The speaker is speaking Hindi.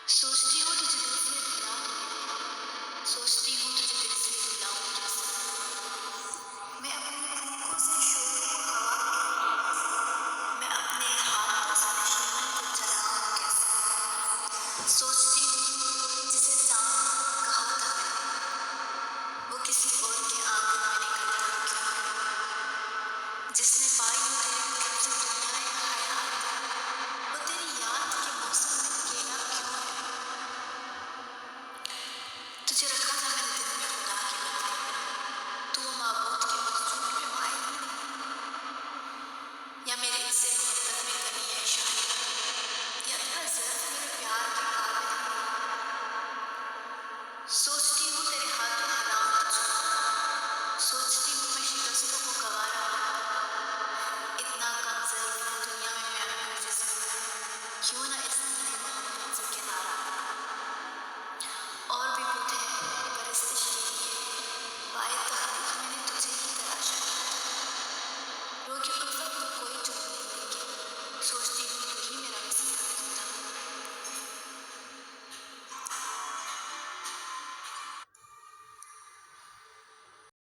सोचती हूँ तुझे दिल से भुलाऊं, सोचती हूँ तुझे दिल से भुलाऊं कैसे। मैं अपनी फूकों से शोरों को हवा में, मैं अपने हाथों से दुश्मन को जलाऊं कैसे। सोचती